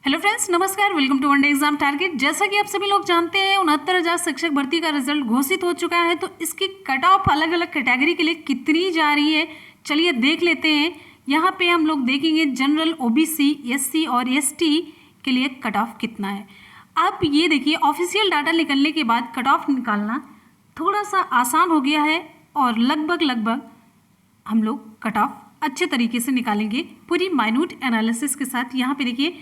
Hello friends, नमस्कार। Welcome to one day exam target. जैसा कि आप सभी लोग जानते हैं 69,000 शिक्षक भर्ती का रिजल्ट घोषित हो चुका है। तो इसकी कट ऑफ अलग अलग कैटेगरी के लिए कितनी जा रही है, चलिए देख लेते हैं। यहाँ पे हम लोग देखेंगे जनरल, ओबीसी, एससी और एसटी के लिए कट ऑफ कितना है। अब ये देखिए, ऑफिशियल डाटा निकलने के बाद कट ऑफ निकालना थोड़ा सा आसान हो गया है और लगभग हम लोग कट ऑफ अच्छे तरीके से निकालेंगे पूरी माइन्यूट एनालिसिस के साथ। यहाँ पे देखिए,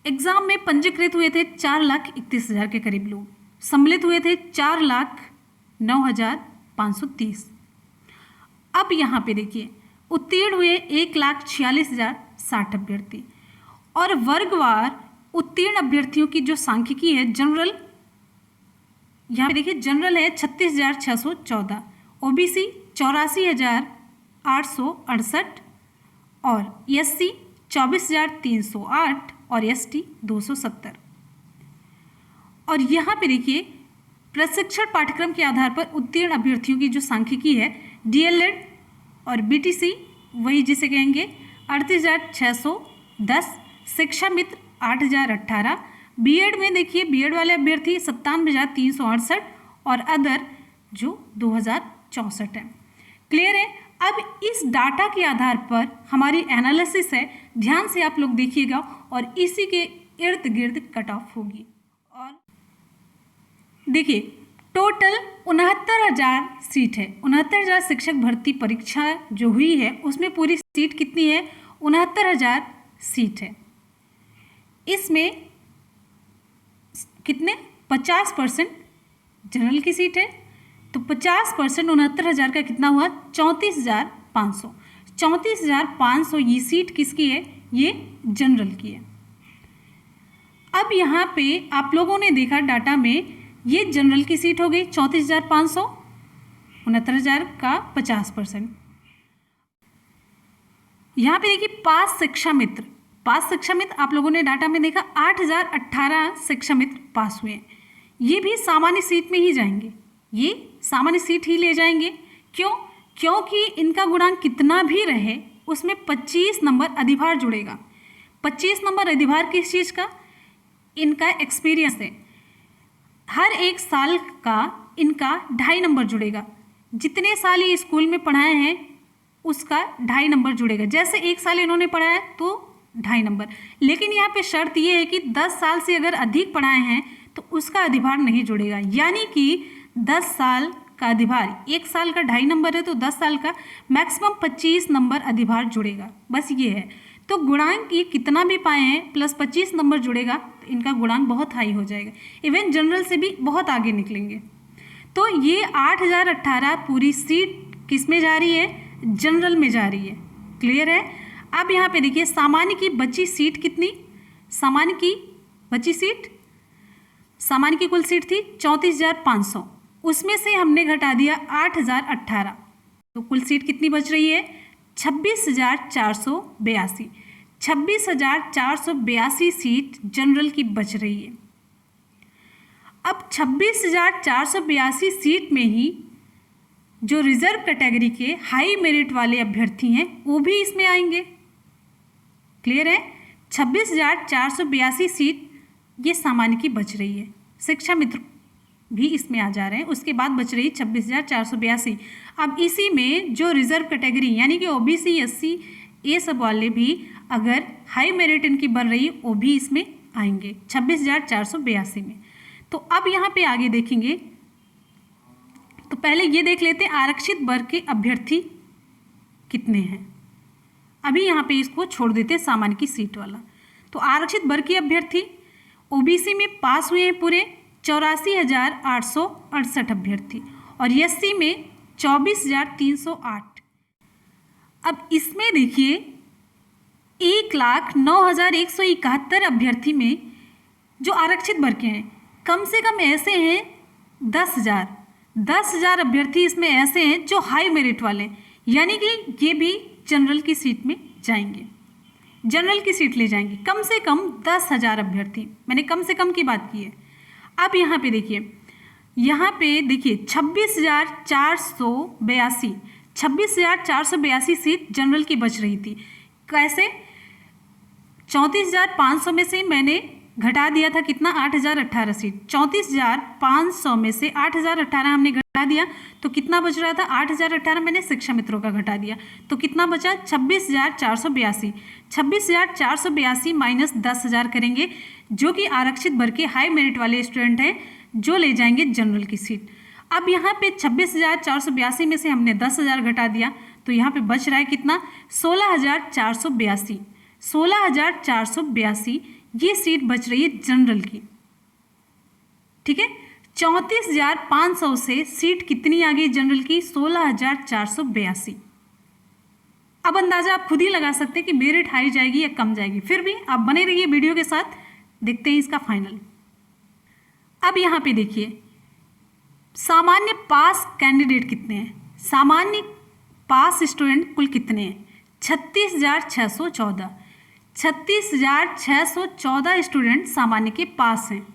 एग्जाम में पंजीकृत हुए थे 4,31,000 के करीब लोग, सम्मिलित हुए थे 4,09,530। अब यहाँ पे देखिए, उत्तीर्ण हुए 1,46,060 अभ्यर्थी और वर्गवार उत्तीर्ण अभ्यर्थियों की जो सांख्यिकी है जनरल, यहाँ पे देखिए जनरल है 36,614, ओबीसी 84,868 और एससी 24,308 और एसटी 270। और यहाँ पे देखिए, प्रशिक्षण पाठ्यक्रम के आधार पर उत्तीर्ण अभ्यर्थियों की जो सांख्यिकी है, डीएलएड और बीटीसी वही जिसे कहेंगे 38,610, शिक्षा मित्र 8,018, बीएड में देखिए बीएड वाले अभ्यर्थी 57,368 और अदर जो 2,064 है। क्लियर है। अब इस डाटा के आधार पर हमारी एनालिसिस है, ध्यान से आप लोग देखिएगा और इसी के इर्द गिर्द कट ऑफ होगी। और देखिए, टोटल 69,000 सीट है। 69,000 शिक्षक भर्ती परीक्षा जो हुई है उसमें पूरी सीट कितनी है? 69,000 सीट है। इसमें कितने 50% जनरल की सीट है, तो 50% 69,000 का कितना हुआ? 34,500। 34,500 ये सीट किसकी है? ये जनरल की है। अब यहाँ पे आप लोगों ने देखा डाटा में, ये जनरल की सीट हो गई 34,500, 69,000 का 50%। यहाँ पे देखिए पास शिक्षा मित्र, आप लोगों ने डाटा में देखा 8,018 शिक्षा मित्र पास हुए हैं। ये भी सामान्य सीट में ही जाएंगे, ये सामान्य सीट ही ले जाएंगे। क्यों? क्योंकि इनका गुणांक कितना भी रहे उसमें 25 नंबर अधिभार जुड़ेगा। 25 नंबर अधिभार किस चीज़ का? इनका एक्सपीरियंस है। हर एक साल का इनका 2.5 नंबर जुड़ेगा। जितने साल ये स्कूल में पढ़ाए हैं उसका 2.5 नंबर जुड़ेगा। जैसे 1 साल इन्होंने पढ़ाया तो 2.5 नंबर। लेकिन यहाँ पे शर्त ये है कि 10 साल से अगर अधिक पढ़ाए हैं तो उसका अधिभार नहीं जुड़ेगा। यानी कि 10 साल का अधिभार, 1 साल का 2.5 नंबर है तो 10 साल का मैक्सिमम 25 नंबर अधिभार जुड़ेगा। बस ये है। तो गुणांक ये कितना भी पाए हैं प्लस 25 नंबर जुड़ेगा तो इनका गुणांक बहुत हाई हो जाएगा। इवन जनरल से भी बहुत आगे निकलेंगे। तो ये 8,018 पूरी सीट किस में जा रही है? जनरल में जा रही है। क्लियर है। अब यहाँ पे देखिए, सामान्य की बची सीट कितनी? सामान्य की बची सीट, सामान्य की कुल सीट थी 34,500, उसमें से हमने घटा दिया 8,018, तो कुल सीट कितनी बच रही है? 26,482। 26,482 सीट जनरल की बच रही है। अब 26,482 सीट में ही जो रिजर्व कैटेगरी के हाई मेरिट वाले अभ्यर्थी हैं वो भी इसमें आएंगे। क्लियर है। 26,482 सीट ये सामान्य की बच रही है, शिक्षा मित्र भी इसमें आ जा रहे हैं। उसके बाद बच रही 26,482। अब इसी में जो रिजर्व कैटेगरी यानी कि ओबीसी, एससी, ये सब वाले भी अगर हाई मेरिट इनकी बन रही वो भी इसमें आएंगे 26,482 में। तो अब यहाँ पे आगे देखेंगे तो पहले ये देख लेते हैं आरक्षित वर्ग के अभ्यर्थी कितने हैं। अभी यहाँ पे इसको छोड़ देते हैं सामान्य की सीट वाला। तो आरक्षित वर्ग के अभ्यर्थी ओबीसी में पास हुए हैं पूरे 84,868 अभ्यर्थी और एससी में 24,308। अब इसमें देखिए 1,09,171 अभ्यर्थी में जो आरक्षित वर्ग के हैं, कम से कम ऐसे हैं 10,000 अभ्यर्थी इसमें ऐसे हैं जो हाई मेरिट वाले हैं। यानी कि ये भी जनरल की सीट में जाएंगे, जनरल की सीट ले जाएंगे। कम से कम 10,000 अभ्यर्थी, मैंने कम से कम की बात की है। अब यहाँ पे देखिए, 26,482 सीट जनरल की बच रही थी। कैसे? 34,500 में से मैंने घटा दिया था कितना, 8,018 सीट। 34,500 में से 8,018 हमने घटा दिया तो कितना बच रहा था, 8,018 मैंने शिक्षा मित्रों का घटा दिया तो कितना बचा, 26,482। 26,482 माइनस 10,000 करेंगे, जो कि आरक्षित वर्ग के हाई मेरिट वाले स्टूडेंट हैं जो ले जाएंगे जनरल की सीट। अब यहाँ पे 26,482 में से हमने 10,000 घटा दिया तो यहाँ पे बच रहा है कितना, 16,482। 16,482 ये सीट बच रही है जनरल की, ठीक है। 34,500 से सीट कितनी आ गई जनरल की, 16,482। अब अंदाजा आप खुद ही लगा सकते हैं कि मेरिट हाई जाएगी या कम जाएगी, फिर भी आप बने रहिए वीडियो के साथ, देखते हैं इसका फाइनल। अब यहाँ पे देखिए सामान्य पास कैंडिडेट कितने हैं, सामान्य पास स्टूडेंट कुल कितने हैं, 36,614। 36,614 स्टूडेंट सामान्य के पास हैं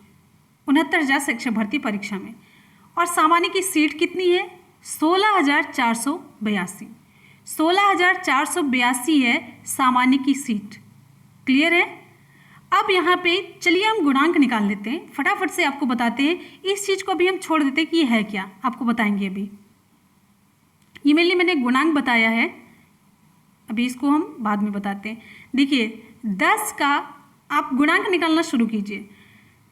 69,000 शिक्षक भर्ती परीक्षा में, और सामान्य की सीट कितनी है, 16,482। 16,482 है सामान्य की सीट, क्लियर है। अब यहाँ पे चलिए हम गुणांक निकाल लेते हैं, फटाफट से आपको बताते हैं। इस चीज़ को अभी हम छोड़ देते हैं कि ये है क्या, आपको बताएंगे अभी। ये मेनली मैंने गुणांक बताया है, अभी इसको हम बाद में बताते हैं। देखिए 10 का आप गुणांक निकालना शुरू कीजिए।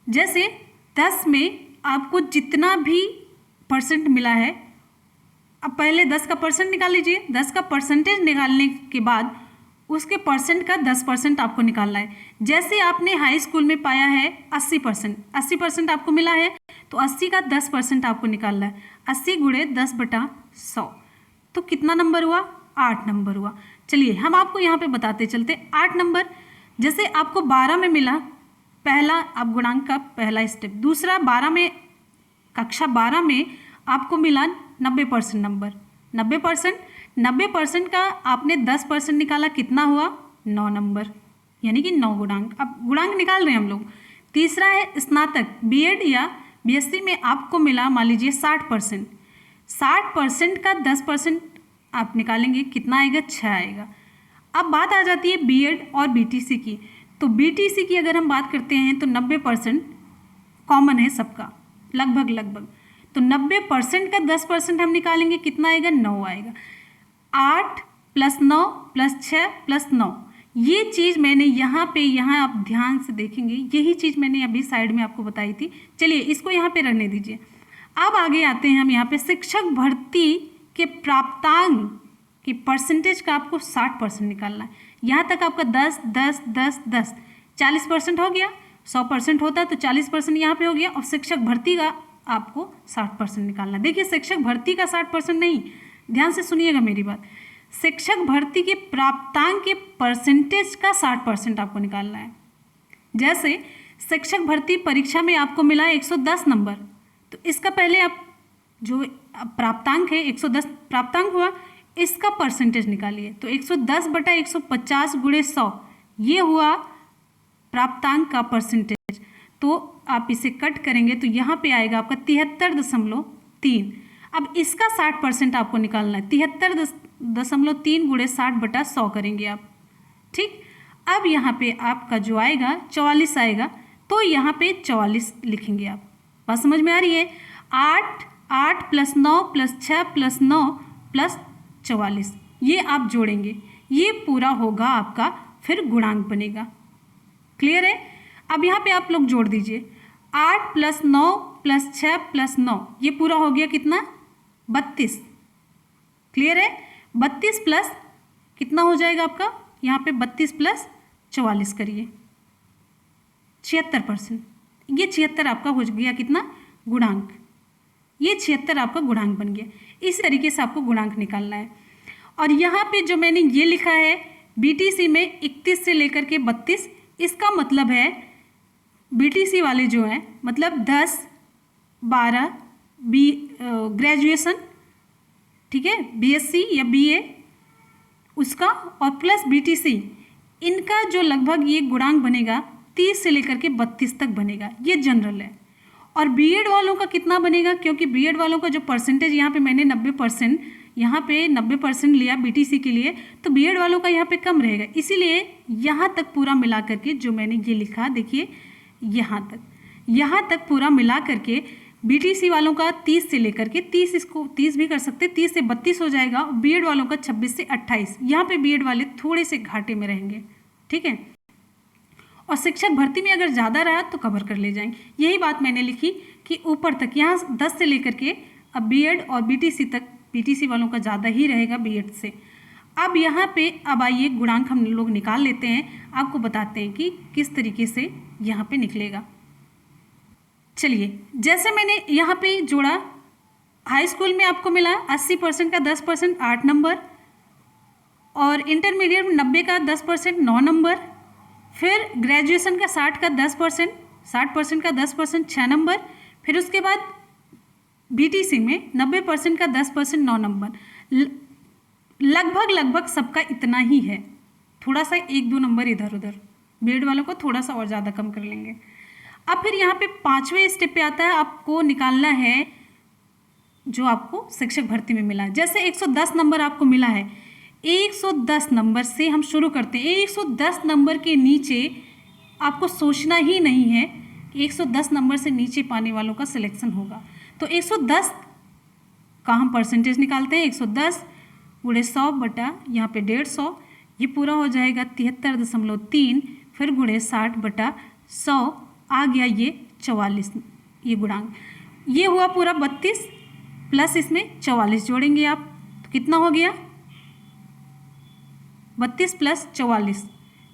जैसे 10 में आपको जितना भी परसेंट मिला है, अब पहले 10 का परसेंट निकाल लीजिए। 10 का परसेंटेज निकालने के बाद उसके परसेंट का 10% आपको निकालना है। जैसे आपने हाई स्कूल में पाया है 80%, 80% आपको मिला है तो 80 का 10% आपको निकालना है। 80 गुणे 10/100 तो कितना नंबर हुआ, 8 नंबर हुआ। चलिए हम आपको यहाँ पे बताते चलते, 8 नंबर। जैसे आपको 12 में मिला, पहला आप गुणांक का पहला स्टेप। दूसरा 12 में, कक्षा 12 में आपको मिला 90% नंबर। 90% का आपने 10% निकाला, कितना हुआ, 9 नंबर, यानी कि 9 गुणांक। अब गुणांक निकाल रहे हैं हम लोग। तीसरा है स्नातक, बीएड या बीएससी में आपको मिला मान लीजिए 60%। 60% का 10% आप निकालेंगे, कितना आएगा, 6 आएगा। अब बात आ जाती है बीएड और बीटीसी की। तो बीटीसी की अगर हम बात करते हैं तो 90% कॉमन है सबका, लगभग। तो 90% का 10% हम निकालेंगे, कितना आएगा, 9 आएगा। 8 + 9 + 6 + 9, ये चीज़ मैंने यहाँ आप ध्यान से देखेंगे, यही चीज़ मैंने अभी साइड में आपको बताई थी। चलिए इसको यहाँ पे रहने दीजिए। अब आगे आते हैं हम यहाँ पे शिक्षक भर्ती के प्राप्तांक की परसेंटेज का आपको 60% निकालना है। यहाँ तक आपका 10 10 10 10 40% हो गया। 100% होता तो 40% यहाँ पे हो गया, और शिक्षक भर्ती का आपको 60% निकालना है। देखिए शिक्षक भर्ती का 60% नहीं, ध्यान से सुनिएगा मेरी बात। शिक्षक भर्ती के प्राप्तांक के परसेंटेज का 60% आपको निकालना है। जैसे शिक्षक भर्ती परीक्षा में आपको मिला 110 नंबर, तो इसका पहले आप जो प्राप्तांक है 110 प्राप्तांक हुआ, इसका परसेंटेज निकालिए। तो 110/150 × 100 ये हुआ प्राप्तांक का परसेंटेज। तो आप इसे कट करेंगे तो यहाँ पे आएगा आपका 73.3। अब इसका 60% आपको निकालना है। 73.3 × 60/100 करेंगे आप, ठीक। अब यहाँ पे आपका जो आएगा 44 आएगा, तो यहाँ पे 44 लिखेंगे आप। बात समझ में आ रही है। 8 + 9 + 6 + 9 + 44 ये आप जोड़ेंगे, ये पूरा होगा आपका, फिर गुणांक बनेगा। क्लियर है। अब यहाँ पे आप लोग जोड़ दीजिए। 8 + 9 + 6 + 9 ये पूरा हो गया कितना, 32। क्लियर है। 32 प्लस कितना हो जाएगा आपका, यहाँ पे 32 + 44 करिए, 76%। ये 76 आपका हो गया कितना, गुणांक। ये 76 आपका गुणांक बन गया। इस तरीके से आपको गुणांक निकालना है। और यहाँ पे जो मैंने ये लिखा है बीटीसी में 31 से लेकर के 32, इसका मतलब है बीटीसी वाले जो हैं, मतलब 10 12 ग्रेजुएशन, ठीक है, बीएससी या बीए उसका, और प्लस बीटीसी, इनका जो लगभग ये गुणांक बनेगा 30 से लेकर के 32 तक बनेगा। ये जनरल है। और बीएड वालों का कितना बनेगा, क्योंकि बीएड वालों का जो परसेंटेज यहाँ पे मैंने 90% यहाँ पे 90% लिया बीटीसी के लिए, तो बीएड वालों का यहाँ पे कम रहेगा। इसीलिए यहाँ तक पूरा मिला करके जो मैंने ये लिखा, देखिए यहाँ तक पूरा मिला करके बीटीसी वालों का 30 से लेकर के 30, इसको 30 भी कर सकते, 30 से 32 हो जाएगा। बीएड वालों का 26 से 28। यहाँ पे बीएड वाले थोड़े से घाटे में रहेंगे, ठीक है। और शिक्षक भर्ती में अगर ज़्यादा रहा तो कवर कर ले जाएंगे। यही बात मैंने लिखी कि ऊपर तक यहाँ 10 से लेकर के अब बीएड और बीटीसी तक, बीटीसी वालों का ज़्यादा ही रहेगा बीएड से। अब यहाँ पे अब आइए गुणांक हम लोग निकाल लेते हैं, आपको बताते हैं कि किस तरीके से यहाँ पे निकलेगा। चलिए, जैसे मैंने यहाँ पे जोड़ा, हाई स्कूल में आपको मिला 80% का 10% 8 नंबर, और इंटरमीडिएट में 90 का 10% 9 नंबर, फिर ग्रेजुएशन का 60 का 10%, 60% का 10% 6 नंबर, फिर उसके बाद बीटीसी में 90% का 10% 9 नंबर। लगभग सबका इतना ही है, थोड़ा सा 1-2 नंबर इधर उधर, बीएड वालों को थोड़ा सा और ज़्यादा कम कर लेंगे। अब फिर यहाँ पे 5वें स्टेप पे आता है, आपको निकालना है जो आपको शिक्षक भर्ती में मिला है। जैसे 110 नंबर आपको मिला है, 110 नंबर से हम शुरू करते हैं। 110 नंबर के नीचे आपको सोचना ही नहीं है कि 110 नंबर से नीचे पाने वालों का सिलेक्शन होगा। तो 110 का हम परसेंटेज निकालते हैं, 110 गुणे 100 बटा यहाँ पे 150, ये पूरा हो जाएगा 73.3, फिर गुणे 60 बटा 100 आ गया ये 44, ये गुणांक। ये हुआ पूरा 32 प्लस इसमें 44 जोड़ेंगे आप, तो कितना हो गया 32 प्लस 44,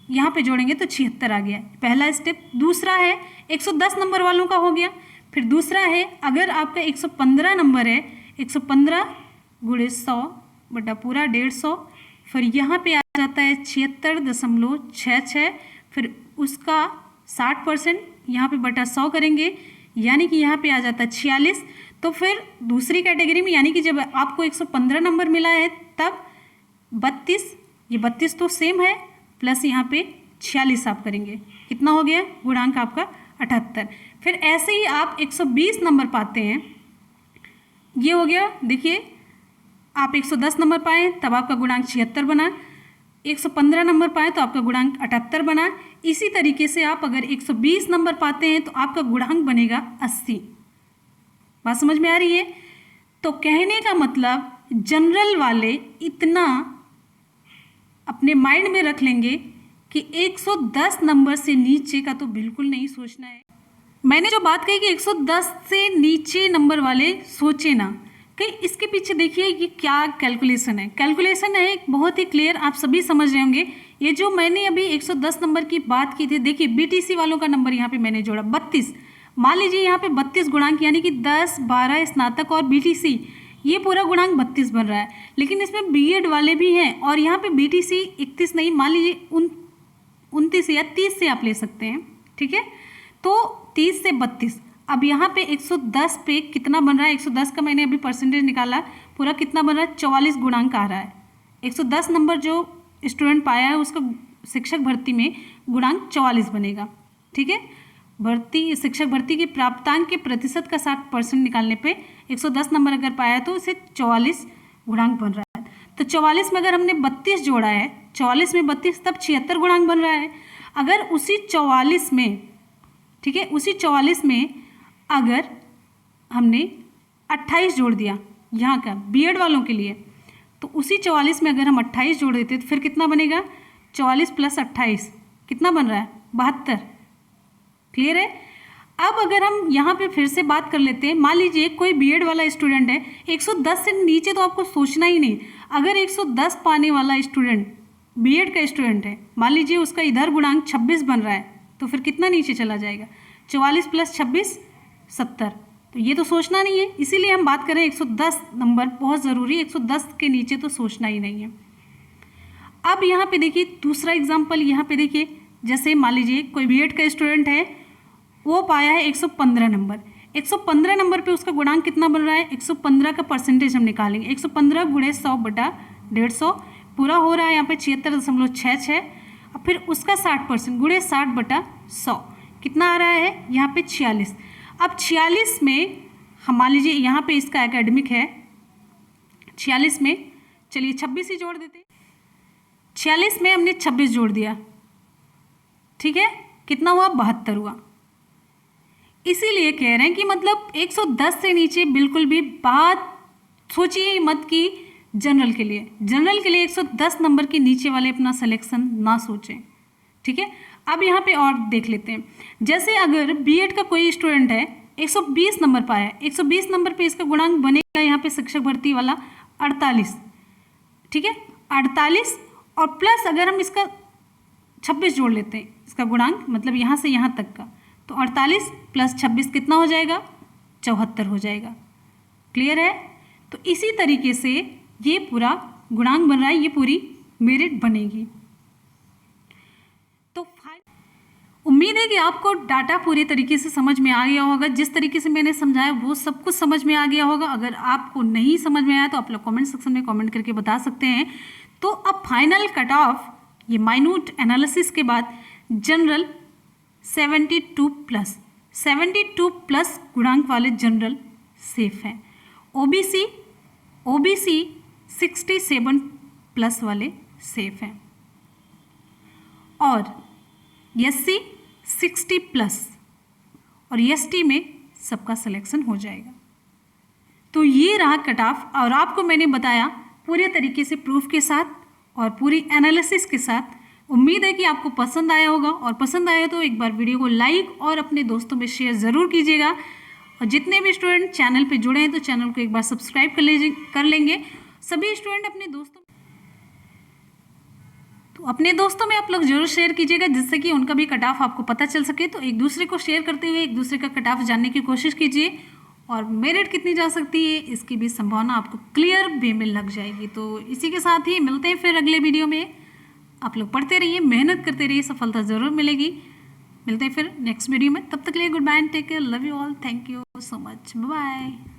यहाँ पे जोड़ेंगे तो 76 आ गया, पहला स्टेप। दूसरा है 110 नंबर वालों का हो गया। फिर दूसरा है, अगर आपका 115 नंबर है, 115 गुणे 100 बटा पूरा 150, फिर यहाँ पे आ जाता है 76.66, फिर उसका 60% यहाँ पे बटा 100 करेंगे, यानी कि यहाँ पे आ जाता है 46। तो फिर दूसरी कैटेगरी में, यानी कि जब आपको 115 नंबर मिला है तब 32, ये 32 तो सेम है, प्लस यहाँ पे 46 आप करेंगे, कितना हो गया गुणांक आपका 78। फिर ऐसे ही आप 120 नंबर पाते हैं, ये हो गया, देखिए आप 110 नंबर पाए तब आपका गुणांक 76 बना, 115 नंबर पाए तो आपका गुणांक 78 बना। इसी तरीके से आप अगर 120 नंबर पाते हैं तो आपका गुणांक बनेगा 80। बात समझ में आ रही है? तो कहने का मतलब जनरल वाले इतना अपने माइंड में रख लेंगे कि 110 नंबर से नीचे का तो बिल्कुल नहीं सोचना है। मैंने जो बात कही कि 110 से नीचे नंबर वाले सोचे ना, कि इसके पीछे देखिए ये क्या कैलकुलेशन है। कैलकुलेशन है एक बहुत ही क्लियर, आप सभी समझ रहे होंगे। ये जो मैंने अभी 110 नंबर की बात की थी, देखिए बीटीसी वालों का नंबर यहाँ पे मैंने जोड़ा 32। मान लीजिए यहाँ पे 32 गुणांक, यानी कि 10, 12 स्नातक और बीटीसी, ये पूरा गुणांक 32 बन रहा है। लेकिन इसमें बीएड वाले भी हैं और यहाँ पे बीटीसी 31 नहीं, मान लीजिए 29 या 30 से आप ले सकते हैं, ठीक है। तो 30 से 32, अब यहाँ पे 110 पे कितना बन रहा है, 110 का मैंने अभी परसेंटेज निकाला, पूरा कितना बन रहा है 44 गुणांक आ रहा है। 110 नंबर जो स्टूडेंट पाया है उसका शिक्षक भर्ती में गुणांक 44 बनेगा, ठीक है। शिक्षक भर्ती के प्राप्तांक के प्रतिशत का 60% निकालने पे 110 नंबर अगर पाया तो उसे 44 गुणांक बन रहा है। तो 44 में अगर हमने 32 जोड़ा है, 44 में 32 तब 76 गुणांक बन रहा है। अगर उसी 44 में, ठीक है, उसी 44 में अगर हमने 28 जोड़ दिया यहाँ का बीएड वालों के लिए, तो उसी 44 में अगर हम 28 जोड़ देते तो फिर कितना बनेगा 44 प्लस 28 कितना बन रहा है 72। क्लियर है? अब अगर हम यहाँ पे फिर से बात कर लेते हैं, मान लीजिए कोई बीएड वाला स्टूडेंट है, 110 से नीचे तो आपको सोचना ही नहीं। अगर 110 पाने वाला स्टूडेंट बीएड का स्टूडेंट है, मान लीजिए उसका इधर गुणांक 26 बन रहा है, तो फिर कितना नीचे चला जाएगा 44 प्लस 26 70। तो ये तो सोचना नहीं है, इसीलिए हम बात करें 110 नंबर बहुत ज़रूरी है, 110 के नीचे तो सोचना ही नहीं है। अब यहाँ पे देखिए दूसरा एग्जाम्पल, यहाँ पे देखिए जैसे मान लीजिए कोई बीएड का स्टूडेंट है, वो पाया है 115 नंबर। 115 नंबर पे उसका गुणांक कितना बन रहा है, 115 का परसेंटेज हम निकालेंगे, 115 गुणे 100 बटा 150, पूरा हो रहा है यहाँ पे 76.66। अब फिर उसका 60% गुणे 60 बटा 100 कितना आ रहा है यहाँ पे 46। अब 46 में हम मान लीजिए यहाँ पे इसका एकेडमिक है 46 में चलिए 26 ही जोड़ देते हैं। 46 में हमने 26 जोड़ दिया, ठीक है, कितना हुआ? 72 हुआ। इसीलिए कह रहे हैं कि मतलब 110 से नीचे बिल्कुल भी बात सोचिए ही मत कि जनरल के लिए 110 नंबर के नीचे वाले अपना सिलेक्शन ना सोचें, ठीक है। अब यहाँ पे और देख लेते हैं, जैसे अगर बीएड का कोई स्टूडेंट है 120 नंबर पाया है, 120 नंबर पे इसका गुणांक बनेगा यहाँ पे शिक्षक भर्ती वाला 48, ठीक है, 48 और प्लस अगर हम इसका 26 जोड़ लेते हैं, इसका गुणांक मतलब यहाँ से यहाँ तक का, तो 48 प्लस 26 कितना हो जाएगा? 74 हो जाएगा। क्लियर है? तो इसी तरीके से ये पूरा गुणांक बन रहा है, ये पूरी मेरिट बनेगी। तो उम्मीद है कि आपको डाटा पूरी तरीके से समझ में आ गया होगा। जिस तरीके से मैंने समझाया वो सब कुछ समझ में आ गया होगा। अगर आपको नहीं समझ में आया तो आप लोग कमेंट सेक्शन में कमेंट करके बता सकते हैं। तो अब फाइनल कट ऑफ, ये माइन्यूट एनालिसिस के बाद जनरल 72 प्लस गुणांक वाले जनरल सेफ हैं। ओबीसी 67 प्लस वाले सेफ हैं और एससी 60 प्लस और एसटी में सबका सिलेक्शन हो जाएगा। तो ये रहा कट ऑफ और आपको मैंने बताया पूरे तरीके से प्रूफ के साथ और पूरी एनालिसिस के साथ। उम्मीद है कि आपको पसंद आया होगा और पसंद आया तो एक बार वीडियो को लाइक और अपने दोस्तों में शेयर ज़रूर कीजिएगा। और जितने भी स्टूडेंट चैनल पे जुड़े हैं तो चैनल को एक बार सब्सक्राइब कर लेंगे। सभी स्टूडेंट अपने दोस्तों में आप लोग जरूर शेयर कीजिएगा, जिससे कि उनका भी कट ऑफ आपको पता चल सके। तो एक दूसरे को शेयर करते हुए एक दूसरे का कट ऑफ जानने की कोशिश कीजिए और मेरिट कितनी जा सकती है इसकी भी संभावना आपको क्लियर वे में लग जाएगी। तो इसी के साथ ही मिलते हैं फिर अगले वीडियो में। आप लोग पढ़ते रहिए, मेहनत करते रहिए, सफलता ज़रूर मिलेगी। मिलते हैं फिर नेक्स्ट वीडियो में, तब तक के लिए goodbye and take care, love you all, thank you so much, bye bye.